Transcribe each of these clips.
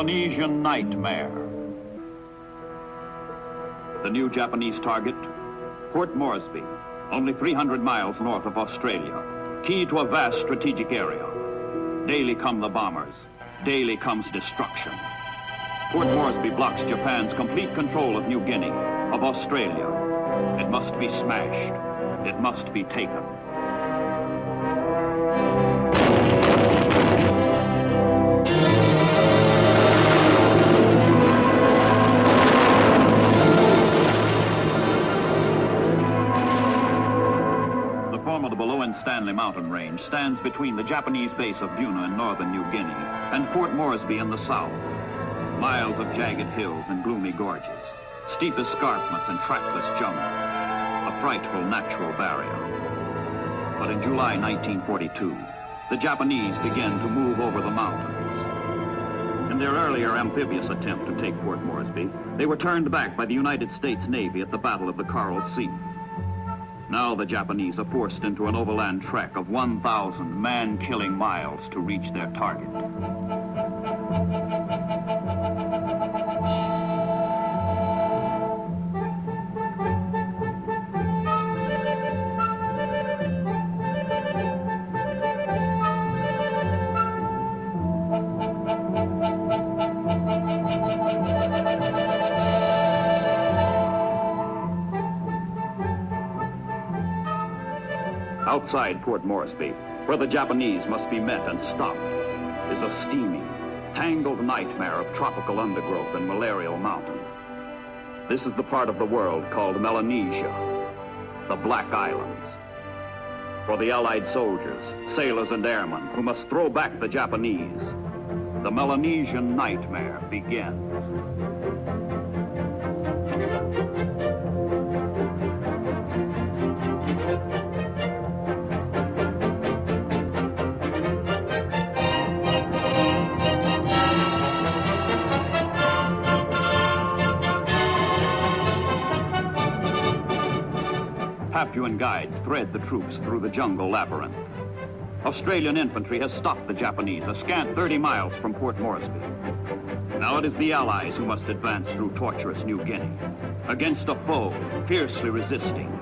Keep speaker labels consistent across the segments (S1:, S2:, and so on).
S1: Melanesian Nightmare. The new Japanese target, Port Moresby, only 300 miles north of Australia, key to a vast strategic area. Daily come the bombers, daily comes destruction. Port Moresby blocks Japan's complete control of New Guinea, of Australia. It must be smashed. It must be taken. Stanley mountain range stands between the Japanese base of Buna in northern New Guinea and Port Moresby in the south. Miles of jagged hills and gloomy gorges, steep escarpments and trackless jungle. A frightful natural barrier. But in July 1942, the Japanese began to move over the mountains. In their earlier amphibious attempt to take Port Moresby, they were turned back by the United States Navy at the Battle of the Coral Sea. Now the Japanese are forced into an overland trek of 1,000 man-killing miles to reach their target. Outside Port Moresby, where the Japanese must be met and stopped, is a steaming, tangled nightmare of tropical undergrowth and malarial mountains. This is the part of the world called Melanesia, the Black Islands. For the Allied soldiers, sailors, and airmen who must throw back the Japanese, the Melanesian Nightmare begins. Papuan guides thread the troops through the jungle labyrinth. Australian infantry has stopped the Japanese a scant 30 miles from Port Moresby. Now it is the Allies who must advance through tortuous New Guinea, against a foe fiercely resisting.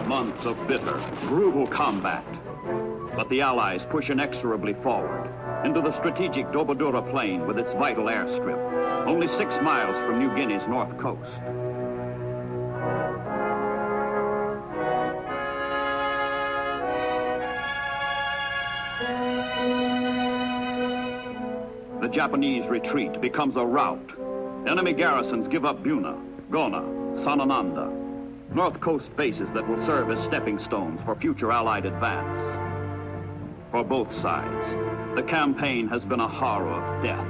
S1: Months of bitter, brutal combat. But the Allies push inexorably forward into the strategic Dobodura Plain with its vital airstrip, only 6 miles from New Guinea's north coast. The Japanese retreat becomes a rout. Enemy garrisons give up Buna, Gona, Sanananda, North Coast bases that will serve as stepping stones for future Allied advance. For both sides, the campaign has been a horror of death,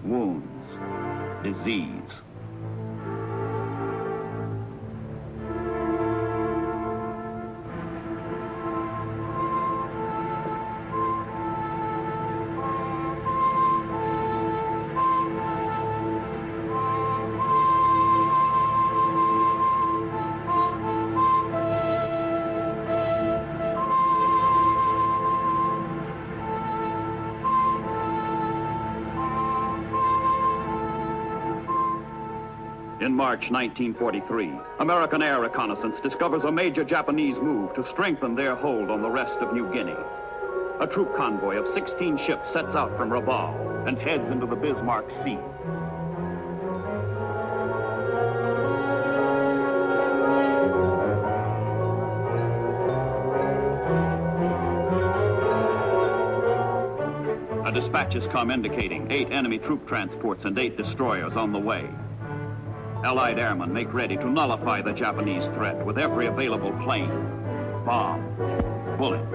S1: wounds, disease. In March 1943, American air reconnaissance discovers a major Japanese move to strengthen their hold on the rest of New Guinea. A troop convoy of 16 ships sets out from Rabaul and heads into the Bismarck Sea. Dispatches come indicating 8 enemy troop transports and 8 destroyers on the way. Allied airmen make ready to nullify the Japanese threat with every available plane, bomb, bullet.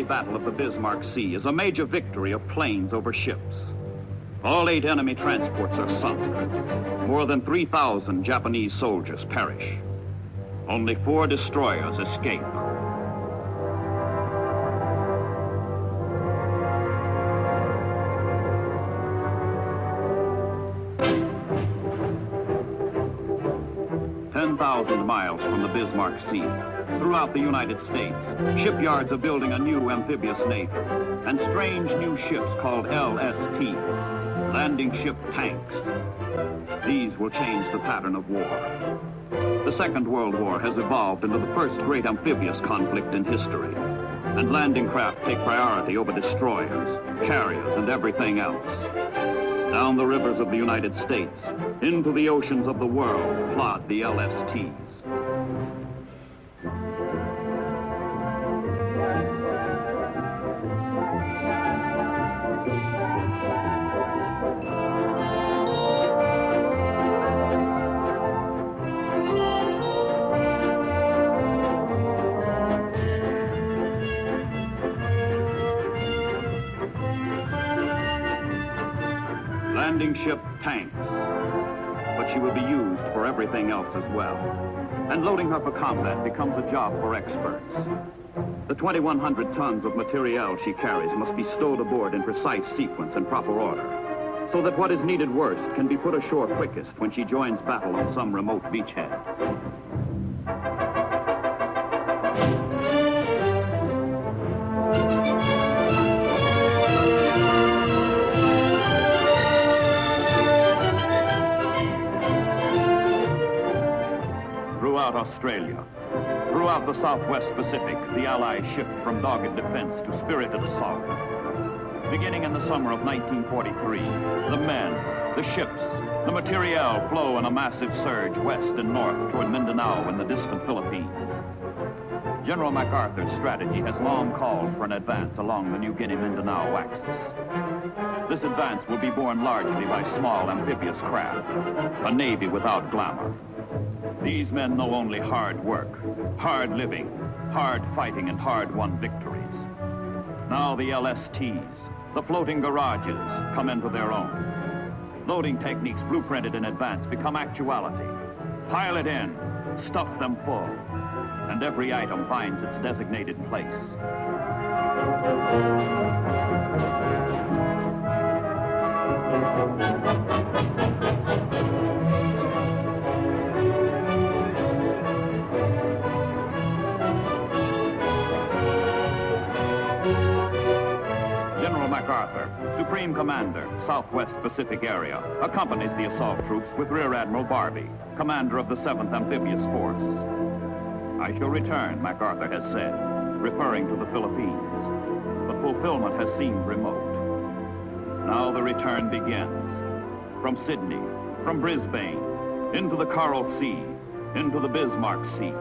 S1: Battle of the Bismarck Sea is a major victory of planes over ships. All 8 enemy transports are sunk. More than 3,000 Japanese soldiers perish. Only 4 destroyers escape. Miles from the Bismarck Sea. Throughout the United States, shipyards are building a new amphibious navy and strange new ships called LSTs, landing ship tanks. These will change the pattern of war. The Second World War has evolved into the first great amphibious conflict in history, and landing craft take priority over destroyers, carriers, and everything else. Down the rivers of the United States, into the oceans of the world, plod the LSTs. Landing ship tanks, but she will be used for everything else as well. And loading her for combat becomes a job for experts. The 2,100 tons of materiel she carries must be stowed aboard in precise sequence and proper order, so that what is needed worst can be put ashore quickest when she joins battle on some remote beachhead. Throughout Australia, throughout the Southwest Pacific, the Allies shift from dogged defense to spirited assault. Beginning in the summer of 1943, the men, the ships, the materiel flow in a massive surge west and north toward Mindanao and the distant Philippines. General MacArthur's strategy has long called for an advance along the New Guinea-Mindanao axis. This advance will be borne largely by small amphibious craft, a navy without glamour. These men know only hard work, hard living, hard fighting, and hard-won victories. Now the LSTs, the floating garages, come into their own. Loading techniques blueprinted in advance become actuality. Pile it in, stuff them full, and every item finds its designated place. same commander, Southwest Pacific Area, accompanies the assault troops with Rear Admiral Barbie, commander of the 7th Amphibious Force. I shall return, MacArthur has said, referring to the Philippines. But fulfillment has seemed remote. Now the return begins. From Sydney, from Brisbane, into the Coral Sea, into the Bismarck Sea,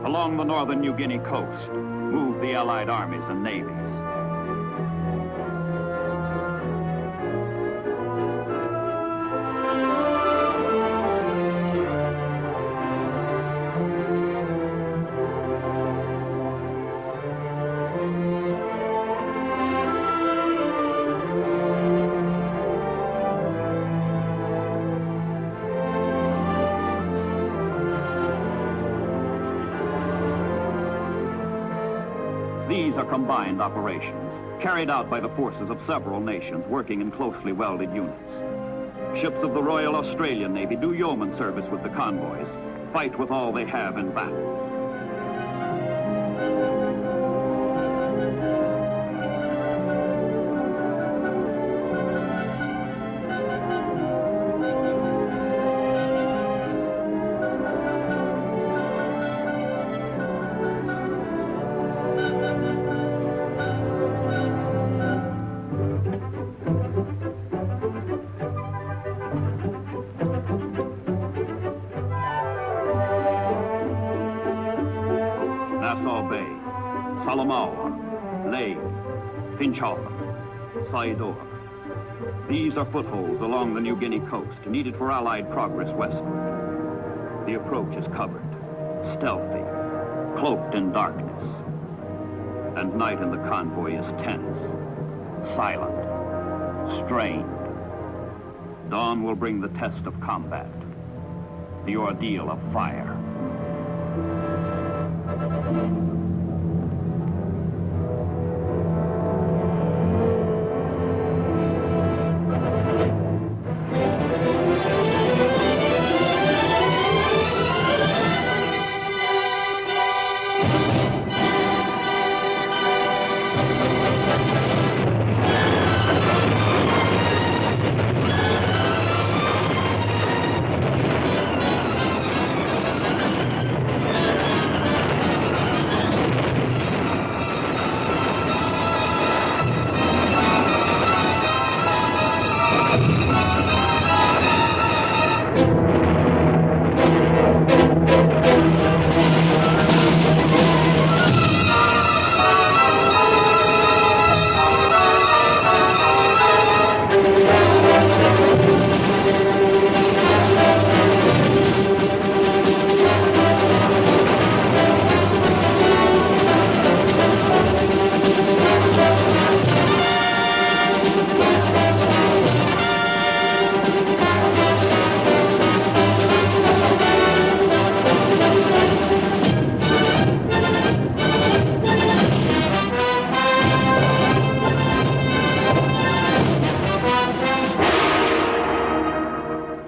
S1: along the northern New Guinea coast, move the Allied armies and navies. These are combined operations, carried out by the forces of several nations working in closely welded units. Ships of the Royal Australian Navy do yeoman service with the convoys, fight with all they have in battle. Nassau Bay, Salamaua, Lae, Finchaufen, Saidor. These are footholds along the New Guinea coast, needed for Allied progress westward. The approach is covered, stealthy, cloaked in darkness. And night in the convoy is tense, silent, strained. Dawn will bring the test of combat, the ordeal of fire.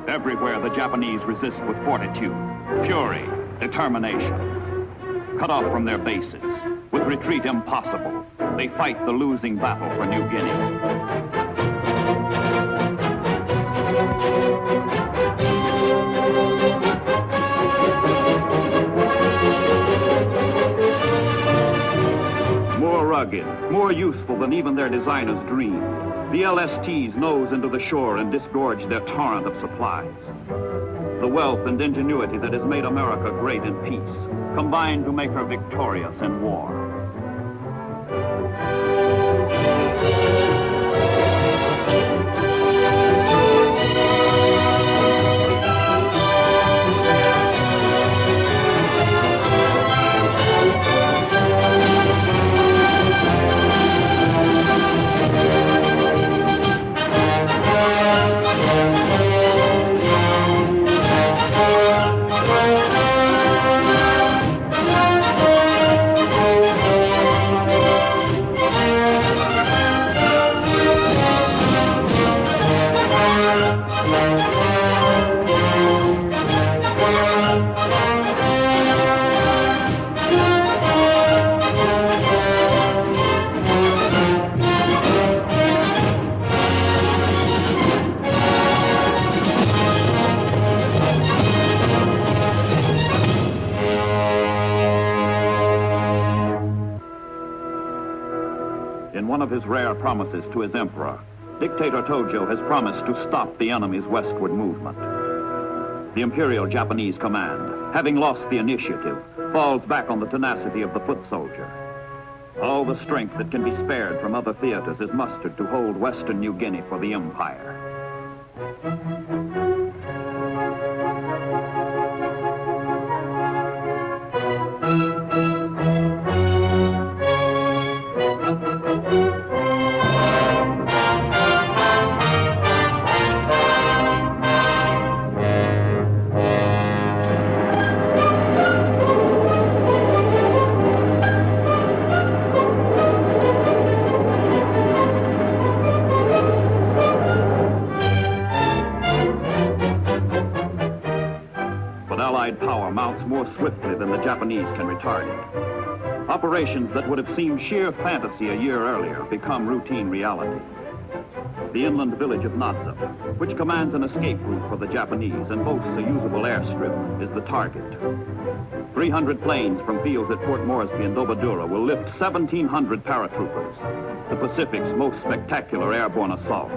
S1: Everywhere the Japanese resist with fortitude, fury, determination. Cut off from their bases, with retreat impossible, they fight the losing battle for New Guinea. More rugged, more useful than even their designers dreamed, the LSTs nose into the shore and disgorge their torrent of supplies. The wealth and ingenuity that has made America great in peace combine to make her victorious in war. one of his rare promises to his emperor, Dictator Tojo has promised to stop the enemy's westward movement. The Imperial Japanese command, having lost the initiative, falls back on the tenacity of the foot soldier. All the strength that can be spared from other theaters is mustered to hold Western New Guinea for the Empire. Power mounts more swiftly than the Japanese can retard it. Operations that would have seemed sheer fantasy a year earlier become routine reality. The inland village of Nadza, which commands an escape route for the Japanese and boasts a usable airstrip, is the target. 300 planes from fields at Port Moresby and Dobadura will lift 1,700 paratroopers, the Pacific's most spectacular airborne assault.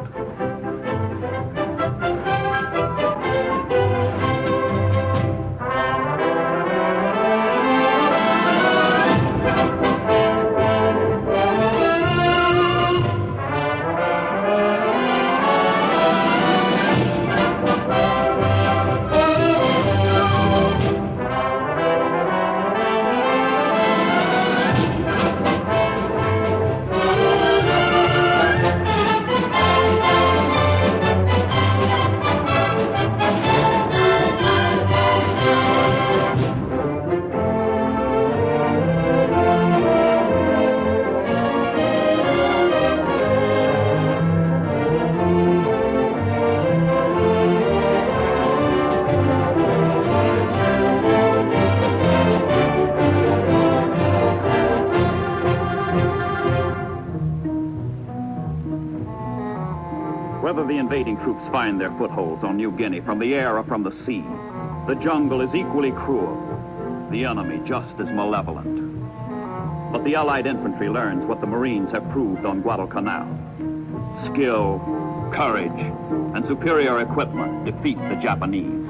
S1: Whether the invading troops find their footholds on New Guinea from the air or from the sea, the jungle is equally cruel, the enemy just as malevolent. But the Allied infantry learns what the Marines have proved on Guadalcanal. Skill, courage, and superior equipment defeat the Japanese.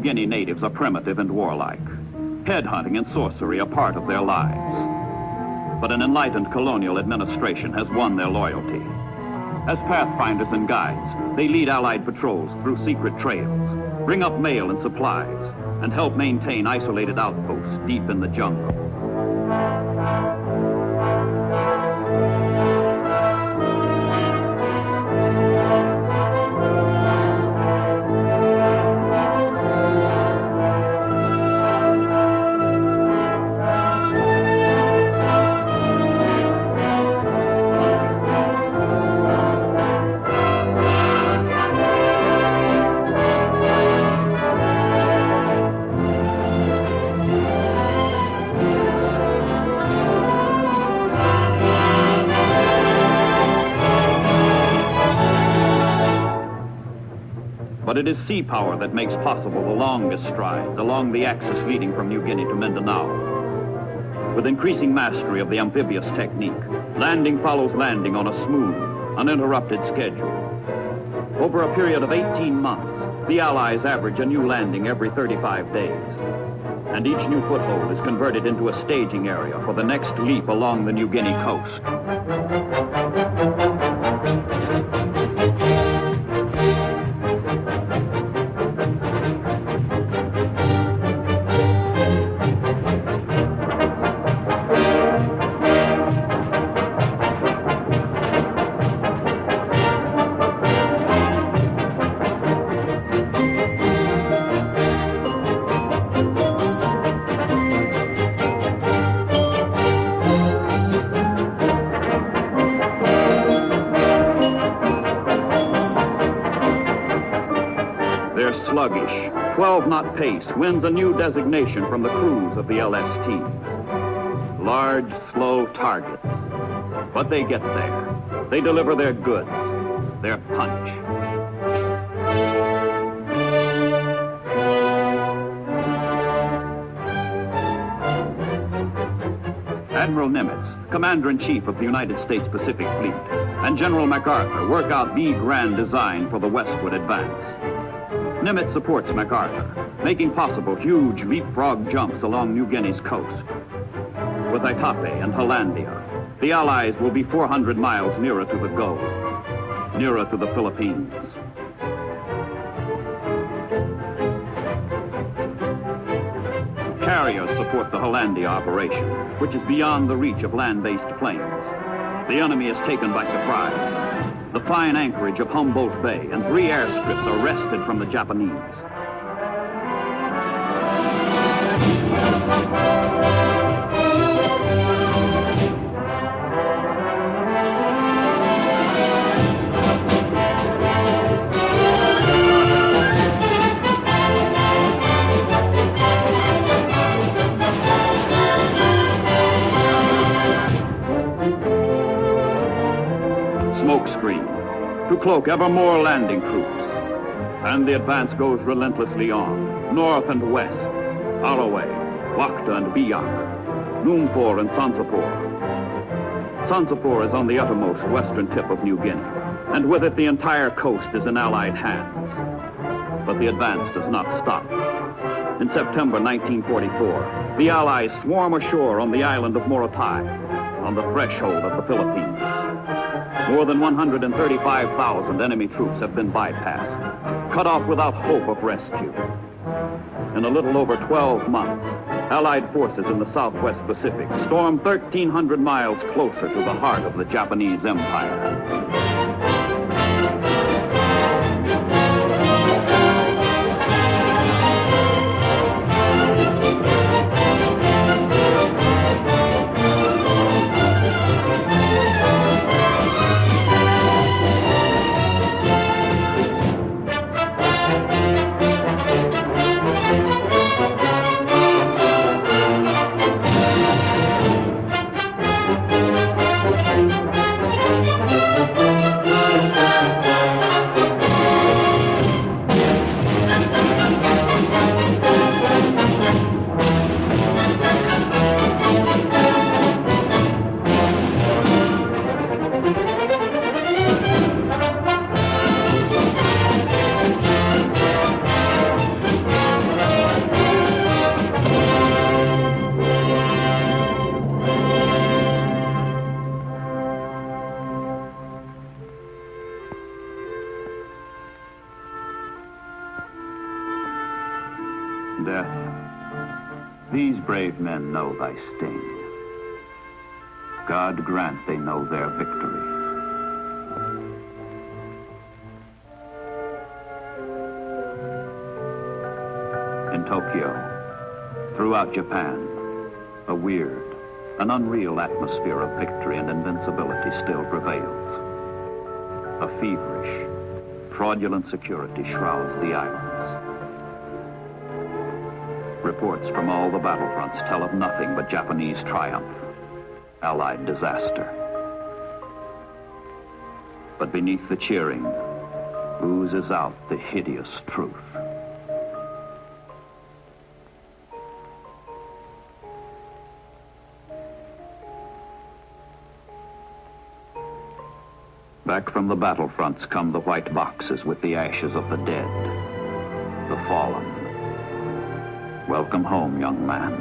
S1: Guinea natives are primitive and warlike. Headhunting and sorcery are part of their lives. But an enlightened colonial administration has won their loyalty. As pathfinders and guides, they lead Allied patrols through secret trails, bring up mail and supplies, and help maintain isolated outposts deep in the jungle. But it is sea power that makes possible the longest strides along the axis leading from New Guinea to Mindanao. With increasing mastery of the amphibious technique, landing follows landing on a smooth, uninterrupted schedule. Over a period of 18 months, the Allies average a new landing every 35 days. And each new foothold is converted into a staging area for the next leap along the New Guinea coast. sluggish 12-knot pace wins a new designation from the crews of the LSTs. Large, slow targets. But they get there. They deliver their goods, their punch. Admiral Nimitz, Commander-in-Chief of the United States Pacific Fleet, and General MacArthur work out the grand design for the Westwood Advance. Nimitz supports MacArthur, making possible huge leapfrog jumps along New Guinea's coast. With Itape and Hollandia, the Allies will be 400 miles nearer to the goal, nearer to the Philippines. Carriers support the Hollandia operation, which is beyond the reach of land-based planes. The enemy is taken by surprise. The fine anchorage of Humboldt Bay and 3 airstrips are wrested from the Japanese. To cloak ever more landing troops. And the advance goes relentlessly on, north and west, Arroway, Wakta and Biak, Noompoor and Sansapor. Sansapor is on the uttermost western tip of New Guinea, and with it the entire coast is in Allied hands. But the advance does not stop. In September 1944, the Allies swarm ashore on the island of Morotai, on the threshold of the Philippines. More than 135,000 enemy troops have been bypassed, cut off without hope of rescue. In a little over 12 months, Allied forces in the Southwest Pacific storm 1,300 miles closer to the heart of the Japanese Empire. Death, these brave men know thy sting. God grant they know their victory. In Tokyo, throughout Japan, a weird, an unreal atmosphere of victory and invincibility still prevails. A feverish, fraudulent security shrouds the islands. Reports from all the battlefronts tell of nothing but Japanese triumph, Allied disaster. But beneath the cheering, oozes out the hideous truth. Back from the battlefronts come the white boxes with the ashes of the dead, the fallen. Welcome home, young man.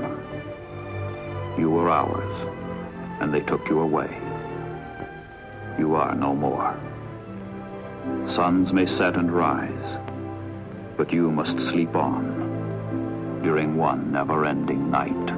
S1: You were ours, and they took you away. You are no more. Suns may set and rise, but you must sleep on during one never-ending night.